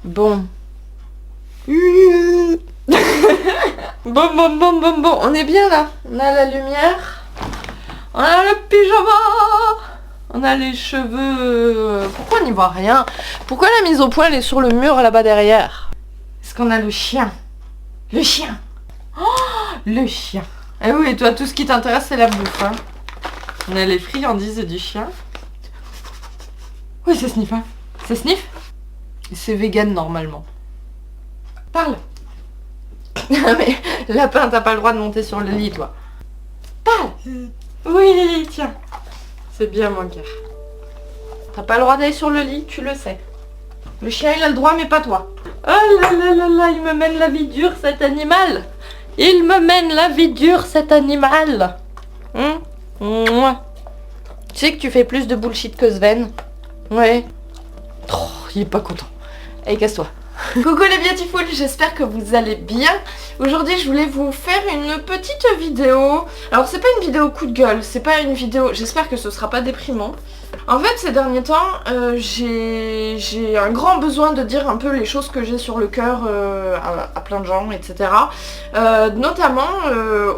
Bon. Bon, on est bien là. On a la lumière. On a le pyjama. On a les cheveux. Pourquoi on n'y voit rien? Pourquoi la mise au point elle est sur le mur là-bas derrière? Est-ce qu'on a le chien? Le chien. Oh, le chien. Eh oui, toi, tout ce qui t'intéresse, c'est la bouffe. Hein. On a les friandises du chien. Oui, ça sniffe. Hein. Ça sniffe? C'est vegan normalement. Parle. Mais lapin, t'as pas le droit de monter sur le lit, toi. Parle. Oui, tiens. C'est bien, mon cœur. T'as pas le droit d'aller sur le lit, tu le sais. Le chien, il a le droit, mais pas toi. Oh là là là là, il me mène la vie dure, cet animal. Il me mène la vie dure, cet animal. Mouah. Tu sais que tu fais plus de bullshit que Sven. Ouais. Oh, il est pas content. Allez, casse-toi. Coucou les beautiful, j'espère que vous allez bien. Aujourd'hui je voulais vous faire une petite vidéo. Alors c'est pas une vidéo coup de gueule, c'est pas une vidéo, j'espère que ce sera pas déprimant. En fait ces derniers temps j'ai un grand besoin de dire un peu les choses que j'ai sur le cœur à plein de gens, etc. Notamment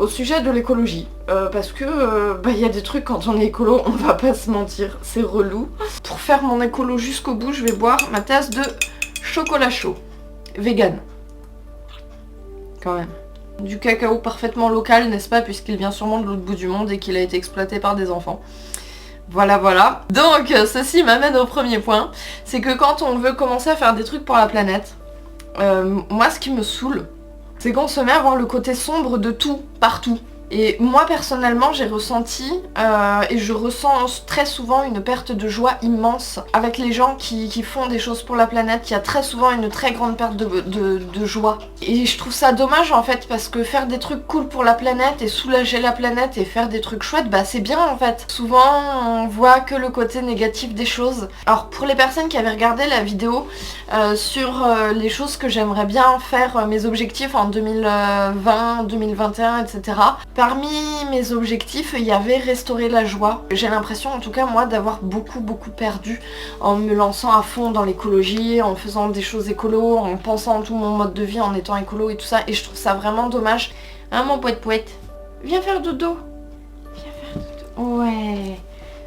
au sujet de l'écologie. Parce que il y a des trucs quand on est écolo, on va pas se mentir, c'est relou. Pour faire mon écolo jusqu'au bout, je vais boire ma tasse de chocolat chaud, vegan, quand même. Du cacao parfaitement local, n'est-ce pas, puisqu'il vient sûrement de l'autre bout du monde et qu'il a été exploité par des enfants. Voilà, voilà. Donc, ceci m'amène au premier point, c'est que quand on veut commencer à faire des trucs pour la planète, moi ce qui me saoule, c'est qu'on se met à voir le côté sombre de tout, partout. Et moi personnellement j'ai ressenti et je ressens très souvent une perte de joie immense avec les gens qui font des choses pour la planète. Il y a très souvent une très grande perte de joie. Et je trouve ça dommage en fait, parce que faire des trucs cool pour la planète et soulager la planète et faire des trucs chouettes, bah c'est bien en fait. Souvent on voit que le côté négatif des choses. Alors pour les personnes qui avaient regardé la vidéo sur les choses que j'aimerais bien faire, mes objectifs en 2020, 2021, etc. Parmi mes objectifs, il y avait restaurer la joie. J'ai l'impression, en tout cas moi, d'avoir beaucoup perdu en me lançant à fond dans l'écologie, en faisant des choses écolo, en pensant tout mon mode de vie, en étant écolo et tout ça. Et je trouve ça vraiment dommage. Hein, mon poète, viens faire dodo. Viens faire dodo. Ouais.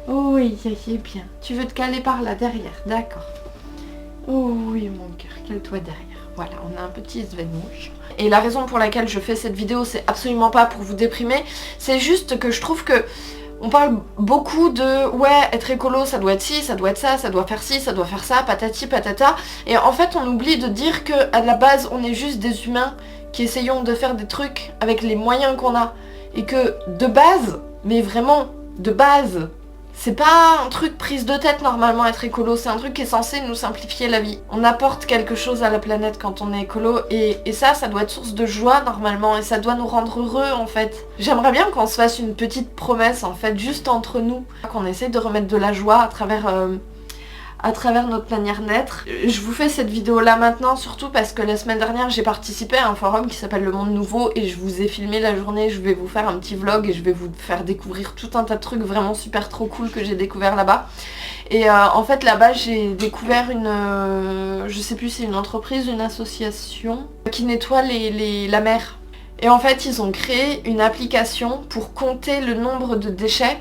Oh oui, c'est bien. Tu veux te caler par là, derrière. D'accord. Oh oui, mon cœur, cale-toi derrière. Voilà, on a un petit Sven mouche. Et la raison pour laquelle je fais cette vidéo, c'est absolument pas pour vous déprimer, c'est juste que je trouve que on parle beaucoup de ouais, être écolo, ça doit être ci, ça doit être ça, ça doit faire ci, ça doit faire ça, patati patata. Et en fait, on oublie de dire que à la base, on est juste des humains qui essayons de faire des trucs avec les moyens qu'on a. Et que de base, mais vraiment de base, c'est pas un truc prise de tête normalement être écolo, c'est un truc qui est censé nous simplifier la vie. On apporte quelque chose à la planète quand on est écolo et ça doit être source de joie normalement et ça doit nous rendre heureux en fait. J'aimerais bien qu'on se fasse une petite promesse en fait, juste entre nous, qu'on essaie de remettre de la joie à travers notre manière d'être. Je vous fais cette vidéo là maintenant surtout parce que la semaine dernière j'ai participé à un forum qui s'appelle Le Monde Nouveau et je vous ai filmé la journée, je vais vous faire un petit vlog et je vais vous faire découvrir tout un tas de trucs vraiment super trop cool que j'ai découvert là-bas. Et en fait là-bas j'ai découvert une, je sais plus si c'est une entreprise, une association qui nettoie la mer. Et en fait ils ont créé une application pour compter le nombre de déchets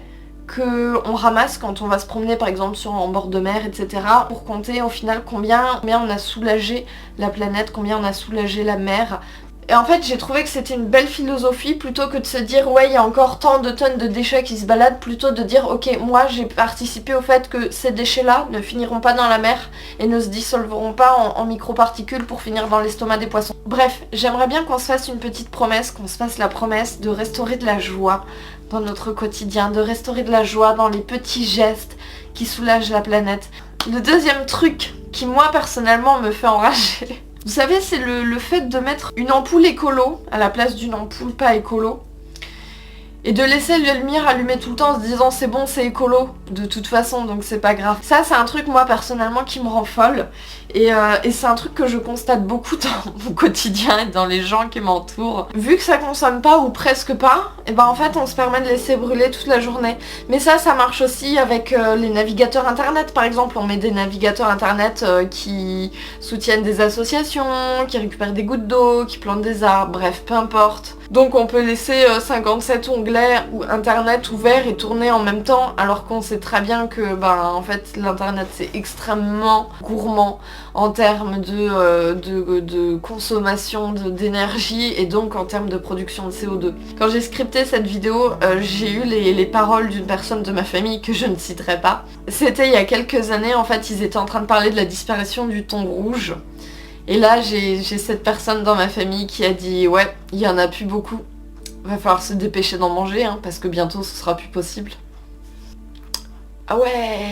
qu'on ramasse quand on va se promener par exemple en bord de mer, etc. pour compter au final combien on a soulagé la planète, combien on a soulagé la mer. Et en fait j'ai trouvé que c'était une belle philosophie plutôt que de se dire ouais il y a encore tant de tonnes de déchets qui se baladent, plutôt de dire ok moi j'ai participé au fait que ces déchets là ne finiront pas dans la mer et ne se dissolveront pas en microparticules pour finir dans l'estomac des poissons. Bref, j'aimerais bien qu'on se fasse une petite promesse, qu'on se fasse la promesse de restaurer de la joie dans notre quotidien, de restaurer de la joie dans les petits gestes qui soulagent la planète. Le deuxième truc qui moi personnellement me fait enrager, vous savez, c'est le fait de mettre une ampoule écolo à la place d'une ampoule pas écolo. Et de laisser la lumière allumée tout le temps en se disant c'est bon, c'est écolo de toute façon, donc c'est pas grave. Ça c'est un truc moi personnellement qui me rend folle. Et c'est un truc que je constate beaucoup dans mon quotidien et dans les gens qui m'entourent. Vu que ça consomme pas ou presque pas, et ben en fait on se permet de laisser brûler toute la journée. Mais ça marche aussi avec les navigateurs internet par exemple. On met des navigateurs internet qui soutiennent des associations, qui récupèrent des gouttes d'eau, qui plantent des arbres, bref, peu importe. Donc on peut laisser 57 onglets ou internet ouverts et tourner en même temps, alors qu'on sait très bien que en fait l'internet c'est extrêmement gourmand en termes de consommation d'énergie et donc en termes de production de CO2. Quand j'ai scripté cette vidéo, j'ai eu les paroles d'une personne de ma famille que je ne citerai pas. C'était il y a quelques années, en fait ils étaient en train de parler de la disparition du thon rouge. Et là j'ai cette personne dans ma famille qui a dit ouais, il y en a plus beaucoup. Va falloir se dépêcher d'en manger hein, parce que bientôt ce sera plus possible. Ah ouais.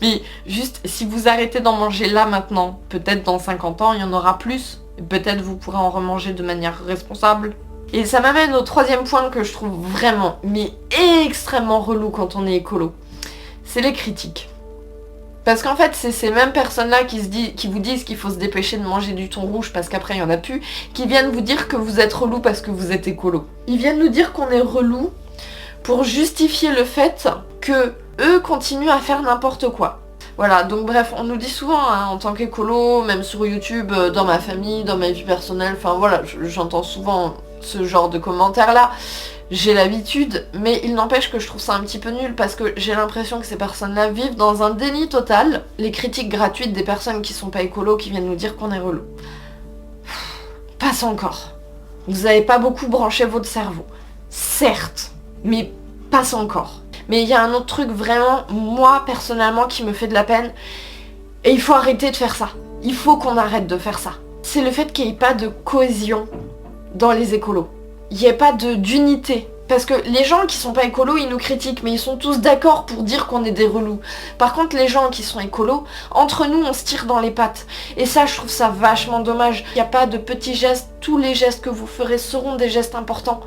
Mais juste, si vous arrêtez d'en manger là maintenant, peut-être dans 50 ans, il y en aura plus. Peut-être vous pourrez en remanger de manière responsable. Et ça m'amène au troisième point que je trouve vraiment, mais extrêmement relou quand on est écolo. C'est les critiques. Parce qu'en fait, c'est ces mêmes personnes-là qui vous disent qu'il faut se dépêcher de manger du thon rouge parce qu'après il n'y en a plus, qui viennent vous dire que vous êtes relou parce que vous êtes écolo. Ils viennent nous dire qu'on est relou pour justifier le fait que eux continuent à faire n'importe quoi. Voilà, donc bref, on nous dit souvent hein, en tant qu'écolo, même sur YouTube, dans ma famille, dans ma vie personnelle, enfin voilà, j'entends souvent ce genre de commentaires là. J'ai l'habitude, mais il n'empêche que je trouve ça un petit peu nul parce que j'ai l'impression que ces personnes-là vivent dans un déni total. Les critiques gratuites des personnes qui sont pas écolo, qui viennent nous dire qu'on est relou. Passe encore. Vous avez pas beaucoup branché votre cerveau. Certes, mais passe encore. Mais il y a un autre truc vraiment, moi personnellement, qui me fait de la peine. Et il faut arrêter de faire ça. Il faut qu'on arrête de faire ça. C'est le fait qu'il n'y ait pas de cohésion dans les écolos. Il n'y ait pas d'unité. Parce que les gens qui sont pas écolos, ils nous critiquent, mais ils sont tous d'accord pour dire qu'on est des relous. Par contre, les gens qui sont écolos, entre nous, on se tire dans les pattes. Et ça, je trouve ça vachement dommage. Il n'y a pas de petits gestes. Tous les gestes que vous ferez seront des gestes importants.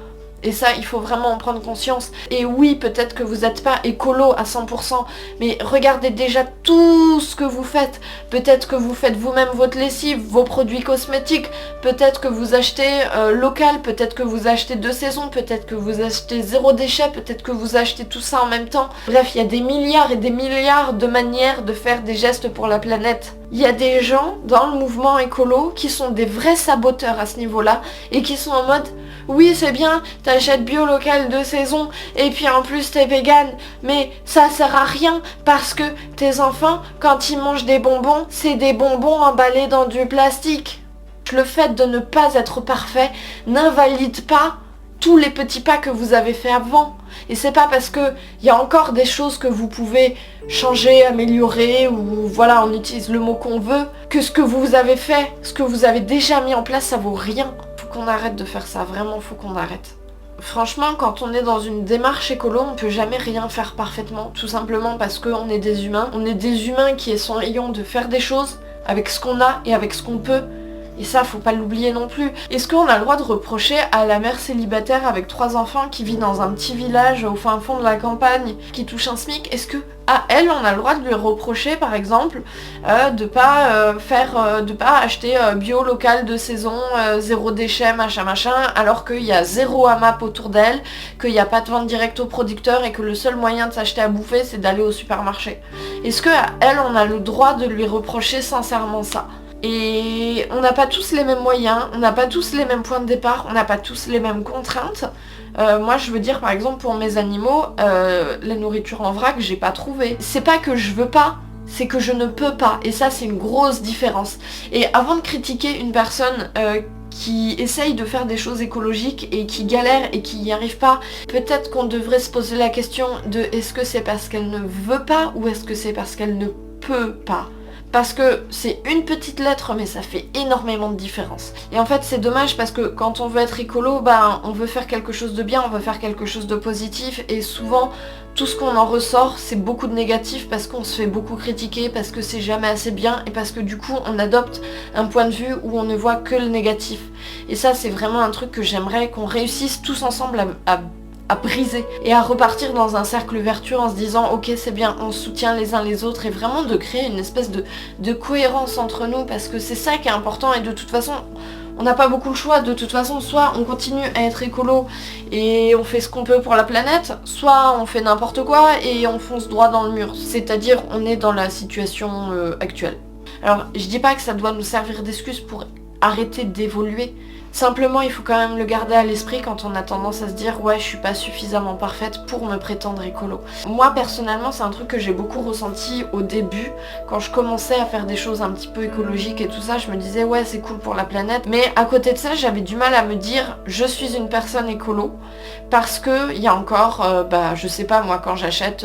Et ça, il faut vraiment en prendre conscience. Et oui, peut-être que vous n'êtes pas écolo à 100%, mais regardez déjà tout ce que vous faites. Peut-être que vous faites vous-même votre lessive, vos produits cosmétiques. Peut-être que vous achetez local, peut-être que vous achetez de saison, peut-être que vous achetez zéro déchet, peut-être que vous achetez tout ça en même temps. Bref, il y a des milliards et des milliards de manières de faire des gestes pour la planète. Il y a des gens dans le mouvement écolo qui sont des vrais saboteurs à ce niveau-là et qui sont en mode oui c'est bien, t'achètes bio local de saison et puis en plus t'es vegan, mais ça sert à rien parce que tes enfants quand ils mangent des bonbons, c'est des bonbons emballés dans du plastique. Le fait de ne pas être parfait n'invalide pas tous les petits pas que vous avez fait avant. Et c'est pas parce que il y a encore des choses que vous pouvez changer, améliorer, ou voilà, on utilise le mot qu'on veut, que ce que vous avez fait, ce que vous avez déjà mis en place, ça vaut rien. Faut qu'on arrête de faire ça, vraiment faut qu'on arrête. Franchement, quand on est dans une démarche écolo, on peut jamais rien faire parfaitement, tout simplement parce qu'on est des humains. On est des humains qui essayons de faire des choses avec ce qu'on a et avec ce qu'on peut. Et ça, faut pas l'oublier non plus. Est-ce qu'on a le droit de reprocher à la mère célibataire avec 3 enfants qui vit dans un petit village au fin fond de la campagne, qui touche un SMIC, est-ce que à elle, on a le droit de lui reprocher, par exemple, de pas acheter bio local de saison, zéro déchet, machin, alors qu'il y a zéro AMAP autour d'elle, qu'il n'y a pas de vente directe au producteur et que le seul moyen de s'acheter à bouffer, c'est d'aller au supermarché. Est-ce que à elle, on a le droit de lui reprocher sincèrement ça ? Et on n'a pas tous les mêmes moyens, on n'a pas tous les mêmes points de départ, on n'a pas tous les mêmes contraintes. Moi je veux dire par exemple pour mes animaux, la nourriture en vrac j'ai pas trouvé. C'est pas que je veux pas, c'est que je ne peux pas. Et ça c'est une grosse différence. Et avant de critiquer une personne qui essaye de faire des choses écologiques et qui galère et qui n'y arrive pas, peut-être qu'on devrait se poser la question de est-ce que c'est parce qu'elle ne veut pas ou est-ce que c'est parce qu'elle ne peut pas ? parce que c'est une petite lettre mais ça fait énormément de différence. Et en fait c'est dommage parce que quand on veut être écolo, on veut faire quelque chose de bien, on veut faire quelque chose de positif et souvent tout ce qu'on en ressort c'est beaucoup de négatif parce qu'on se fait beaucoup critiquer, parce que c'est jamais assez bien et parce que du coup on adopte un point de vue où on ne voit que le négatif. Et ça c'est vraiment un truc que j'aimerais qu'on réussisse tous ensemble à briser et à repartir dans un cercle vertueux en se disant ok c'est bien, on se soutient les uns les autres et vraiment de créer une espèce de cohérence entre nous parce que c'est ça qui est important et de toute façon on n'a pas beaucoup le choix, de toute façon soit on continue à être écolo et on fait ce qu'on peut pour la planète, soit on fait n'importe quoi et on fonce droit dans le mur, c'est-à-dire on est dans la situation actuelle. Alors je dis pas que ça doit nous servir d'excuse pour arrêter d'évoluer. Simplement, il faut quand même le garder à l'esprit quand on a tendance à se dire « Ouais, je suis pas suffisamment parfaite pour me prétendre écolo ». Moi, personnellement, c'est un truc que j'ai beaucoup ressenti au début. Quand je commençais à faire des choses un petit peu écologiques et tout ça, je me disais « Ouais, c'est cool pour la planète ». Mais à côté de ça, j'avais du mal à me dire « Je suis une personne écolo ». Parce que il y a encore, je sais pas, moi, quand j'achète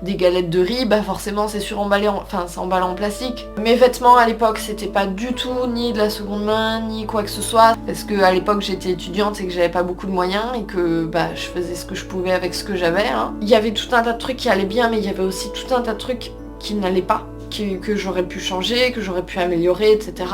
des galettes de riz, forcément, c'est emballé en plastique. Mes vêtements, à l'époque, c'était pas du tout ni de la seconde main, ni quoi que ce soit. Parce que à l'époque j'étais étudiante et que j'avais pas beaucoup de moyens et que je faisais ce que je pouvais avec ce que j'avais. Il y avait tout un tas de trucs qui allaient bien mais il y avait aussi tout un tas de trucs qui n'allaient pas, que j'aurais pu changer, que j'aurais pu améliorer, etc.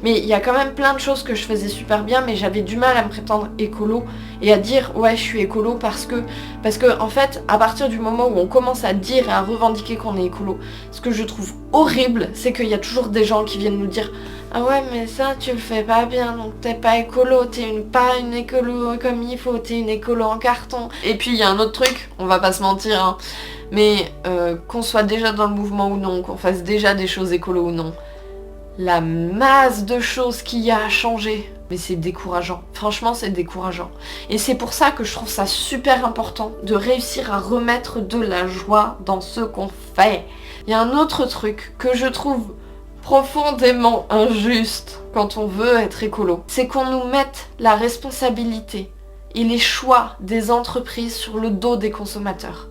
Mais il y a quand même plein de choses que je faisais super bien mais j'avais du mal à me prétendre écolo et à dire ouais je suis écolo parce que en fait à partir du moment où on commence à dire et à revendiquer qu'on est écolo, ce que je trouve horrible c'est qu'il y a toujours des gens qui viennent nous dire ah ouais mais ça tu le fais pas bien donc t'es pas écolo, pas une écolo comme il faut, t'es une écolo en carton. Et puis il y a un autre truc, on va pas se mentir mais qu'on soit déjà dans le mouvement ou non, qu'on fasse déjà des choses écolo ou non, la masse de choses qu'il y a à changer, mais c'est décourageant. Franchement, c'est décourageant. Et c'est pour ça que je trouve ça super important de réussir à remettre de la joie dans ce qu'on fait. Il y a un autre truc que je trouve profondément injuste quand on veut être écolo, c'est qu'on nous mette la responsabilité et les choix des entreprises sur le dos des consommateurs.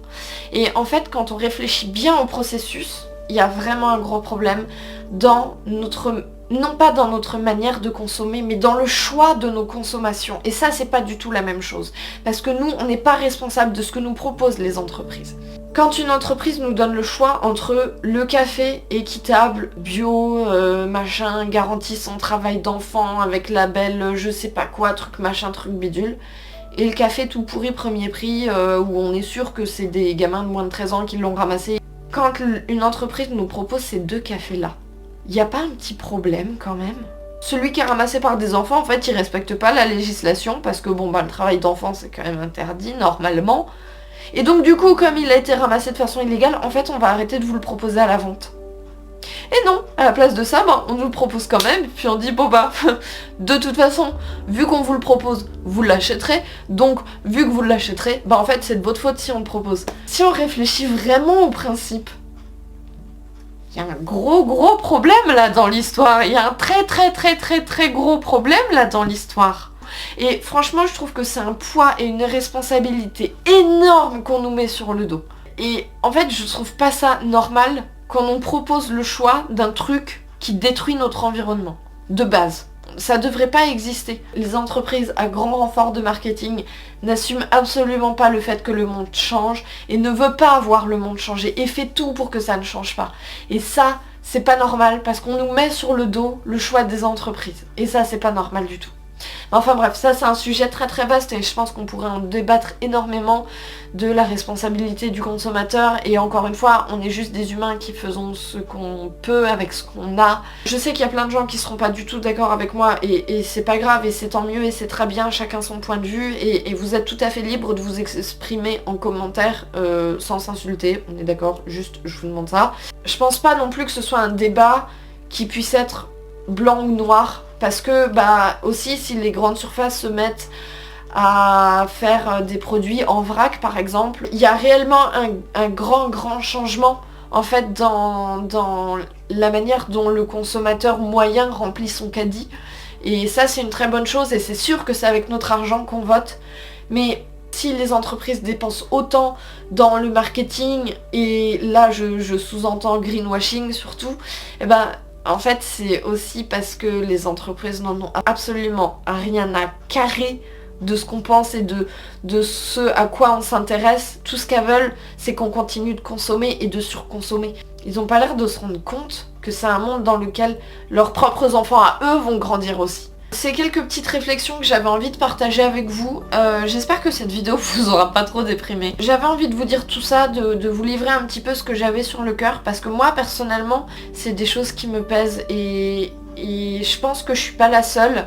Et en fait, quand on réfléchit bien au processus, il y a vraiment un gros problème dans non pas dans notre manière de consommer, mais dans le choix de nos consommations. Et ça, c'est pas du tout la même chose. Parce que nous, on n'est pas responsable de ce que nous proposent les entreprises. Quand une entreprise nous donne le choix entre le café équitable, bio, garantit son travail d'enfant avec label je sais pas quoi, truc machin, truc bidule, et le café tout pourri premier prix où on est sûr que c'est des gamins de moins de 13 ans qui l'ont ramassé. Quand une entreprise nous propose ces deux cafés-là, il n'y a pas un petit problème quand même ? Celui qui est ramassé par des enfants, en fait, il respecte pas la législation parce que le travail d'enfant c'est quand même interdit normalement. Et donc du coup, comme il a été ramassé de façon illégale, en fait, on va arrêter de vous le proposer à la vente. Et non, à la place de ça, on nous le propose quand même, puis on dit de toute façon, vu qu'on vous le propose, vous l'achèterez, donc vu que vous l'achèterez, en fait c'est de votre faute si on le propose. Si on réfléchit vraiment au principe, il y a un gros problème là dans l'histoire, il y a un très gros problème là dans l'histoire. Et franchement, je trouve que c'est un poids et une responsabilité énorme qu'on nous met sur le dos. Et en fait, je trouve pas ça normal qu'on nous propose le choix d'un truc qui détruit notre environnement, de base. Ça devrait pas exister. Les entreprises à grand renfort de marketing n'assument absolument pas le fait que le monde change et ne veut pas voir le monde changer et fait tout pour que ça ne change pas. Et ça, c'est pas normal parce qu'on nous met sur le dos le choix des entreprises. Et ça, c'est pas normal du tout. Enfin bref, ça c'est un sujet très vaste et je pense qu'on pourrait en débattre énormément de la responsabilité du consommateur et encore une fois, on est juste des humains qui faisons ce qu'on peut avec ce qu'on a. Je sais qu'il y a plein de gens qui seront pas du tout d'accord avec moi et c'est pas grave et c'est tant mieux et c'est très bien, chacun son point de vue et vous êtes tout à fait libre de vous exprimer en commentaire sans s'insulter, on est d'accord, juste je vous demande ça. Je pense pas non plus que ce soit un débat qui puisse être blanc ou noir. Parce que aussi si les grandes surfaces se mettent à faire des produits en vrac par exemple, il y a réellement un grand changement en fait dans la manière dont le consommateur moyen remplit son caddie. Et ça c'est une très bonne chose et c'est sûr que c'est avec notre argent qu'on vote. Mais si les entreprises dépensent autant dans le marketing, et là je sous-entends greenwashing surtout, et ben en fait c'est aussi parce que les entreprises n'en ont absolument rien à carrer de ce qu'on pense et de ce à quoi on s'intéresse. Tout ce qu'elles veulent, c'est qu'on continue de consommer et de surconsommer. Ils n'ont pas l'air de se rendre compte que c'est un monde dans lequel leurs propres enfants à eux vont grandir aussi. C'est quelques petites réflexions que j'avais envie de partager avec vous. J'espère que cette vidéo vous aura pas trop déprimé. J'avais envie de vous dire tout ça, de vous livrer un petit peu ce que j'avais sur le cœur, parce que moi personnellement, c'est des choses qui me pèsent et je pense que je suis pas la seule.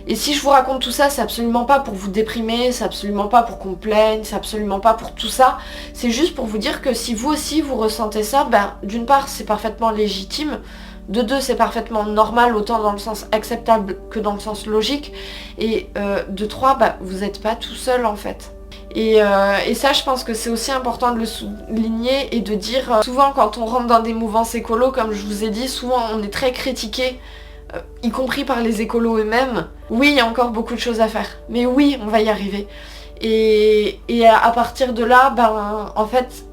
Et si je vous raconte tout ça, c'est absolument pas pour vous déprimer, c'est absolument pas pour qu'on plaigne, c'est absolument pas pour tout ça. C'est juste pour vous dire que si vous aussi vous ressentez ça, ben d'une part c'est parfaitement légitime, de deux c'est parfaitement normal, autant dans le sens acceptable que dans le sens logique, et de trois, ben, vous n'êtes pas tout seul en fait. Et ça je pense que c'est aussi important de le souligner et de dire, souvent quand on rentre dans des mouvances écolos, comme je vous ai dit, souvent on est très critiqué, y compris par les écolos eux-mêmes. Oui, il y a encore beaucoup de choses à faire, mais oui, on va y arriver. Et à partir de là, ben, en fait,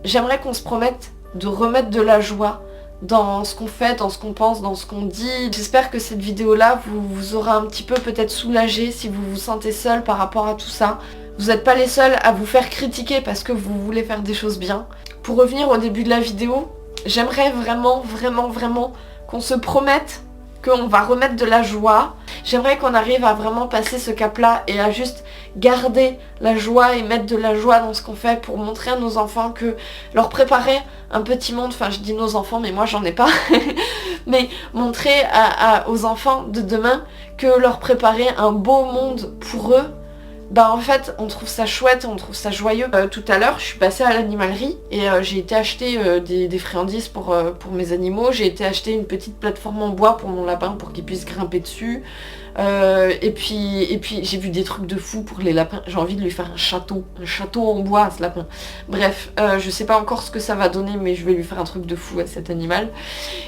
j'aimerais qu'on se promette de remettre de la joie dans ce qu'on fait, dans ce qu'on pense, dans ce qu'on dit. J'espère que cette vidéo-là vous aura un petit peu peut-être soulagé si vous vous sentez seul par rapport à tout ça. Vous n'êtes pas les seuls à vous faire critiquer parce que vous voulez faire des choses bien. Pour revenir au début de la vidéo, j'aimerais vraiment qu'on se promette qu'on va remettre de la joie. J'aimerais qu'on arrive à vraiment passer ce cap-là et à juste garder la joie et mettre de la joie dans ce qu'on fait pour montrer à nos enfants que leur préparer un petit monde, enfin je dis nos enfants mais moi j'en ai pas, mais montrer aux enfants de demain que leur préparer un beau monde pour eux, bah en fait on trouve ça chouette, on trouve ça joyeux. Tout à l'heure je suis passée à l'animalerie et j'ai été acheter des friandises pour mes animaux. J'ai été acheter une petite plateforme en bois pour mon lapin pour qu'il puisse grimper dessus. Et puis j'ai vu des trucs de fou pour les lapins. J'ai envie de lui faire un château en bois à ce lapin. Bref, je sais pas encore ce que ça va donner, mais je vais lui faire un truc de fou à cet animal.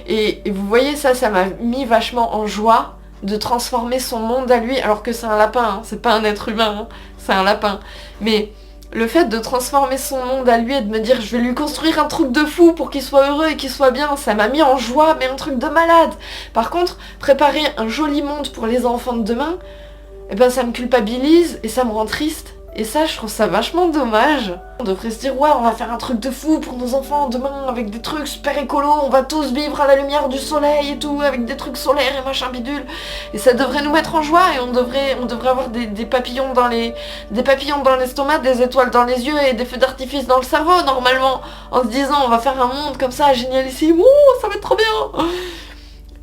Et vous voyez ça m'a mis vachement en joie de transformer son monde à lui, alors que c'est un lapin, hein, c'est pas un être humain, hein, c'est un lapin. Mais le fait de transformer son monde à lui et de me dire je vais lui construire un truc de fou pour qu'il soit heureux et qu'il soit bien, ça m'a mis en joie, mais un truc de malade. Par contre, préparer un joli monde pour les enfants de demain, eh ben ça me culpabilise et ça me rend triste. Et ça, je trouve ça vachement dommage. On devrait se dire, ouais, on va faire un truc de fou pour nos enfants demain, avec des trucs super écolos, on va tous vivre à la lumière du soleil et tout, avec des trucs solaires et machin bidule. Et ça devrait nous mettre en joie, et on devrait avoir des papillons dans l'estomac, des étoiles dans les yeux et des feux d'artifice dans le cerveau, normalement, en se disant, on va faire un monde comme ça, génialissime, ouh, ça va être trop bien.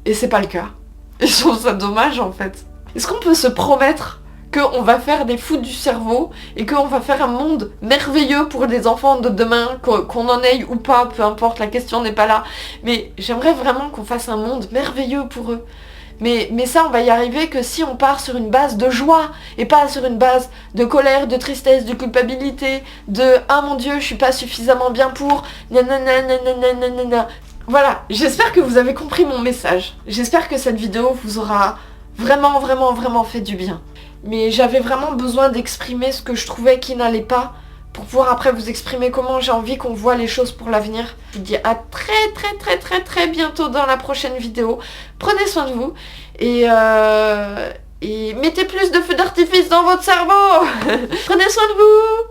Et c'est pas le cas. Et je trouve ça dommage, en fait. Est-ce qu'on peut se promettre qu'on va faire des fous du cerveau et qu'on va faire un monde merveilleux pour les enfants de demain, qu'on en ait ou pas, peu importe, la question n'est pas là. Mais j'aimerais vraiment qu'on fasse un monde merveilleux pour eux. Mais ça, on va y arriver que si on part sur une base de joie et pas sur une base de colère, de tristesse, de culpabilité, de « Ah mon Dieu, je suis pas suffisamment bien pour... » nanana. Voilà, j'espère que vous avez compris mon message. J'espère que cette vidéo vous aura vraiment fait du bien. Mais j'avais vraiment besoin d'exprimer ce que je trouvais qui n'allait pas pour pouvoir après vous exprimer comment j'ai envie qu'on voit les choses pour l'avenir. Je vous dis à très bientôt dans la prochaine vidéo. Prenez soin de vous et mettez plus de feux d'artifice dans votre cerveau. Prenez soin de vous.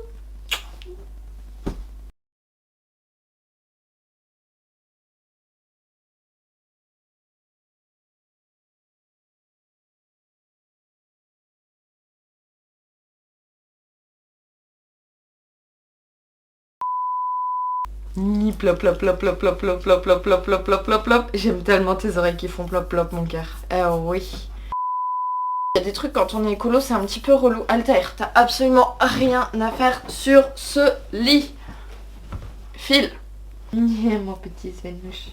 Ni plop plop plop plop plop plop plop plop plop plop plop plop plop. J'aime tellement tes oreilles qui font plop plop mon cœur. Oui. Il y a des trucs quand on est écolo, c'est un petit peu relou. Altair, t'as absolument rien à faire sur ce lit. File. Mon petit Svenouche.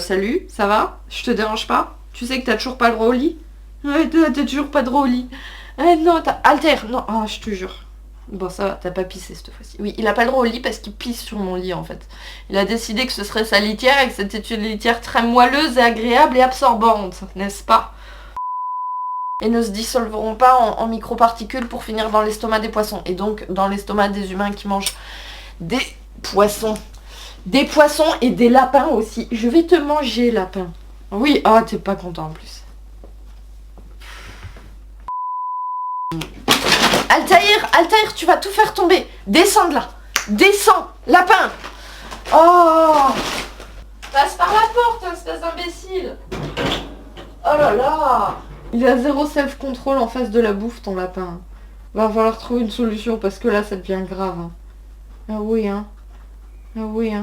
Salut, ça va? Je te dérange pas? Tu sais que t'as toujours pas le droit au lit? Ouais, t'as toujours pas le droit au lit. Non, t'as... Altair, non, oh, je te jure. Bon ça va, t'as pas pissé cette fois-ci. Oui, il a pas le droit au lit parce qu'il pisse sur mon lit en fait. Il a décidé que ce serait sa litière et que c'était une litière très moelleuse et agréable et absorbante, n'est-ce pas? et ne se dissolveront pas en microparticules pour finir dans l'estomac des poissons. Et donc dans l'estomac des humains qui mangent des poissons. Des poissons et des lapins aussi. Je vais te manger, lapin. Oui, ah, t'es pas content en plus. Altaïr, tu vas tout faire tomber. Descends de là. Descends, lapin. Oh, passe par la porte, espèce d'imbécile. Oh là là. Il a zéro self-control en face de la bouffe, ton lapin. Va falloir trouver une solution parce que là, ça devient grave. Ah oui, hein. Ah oui, hein.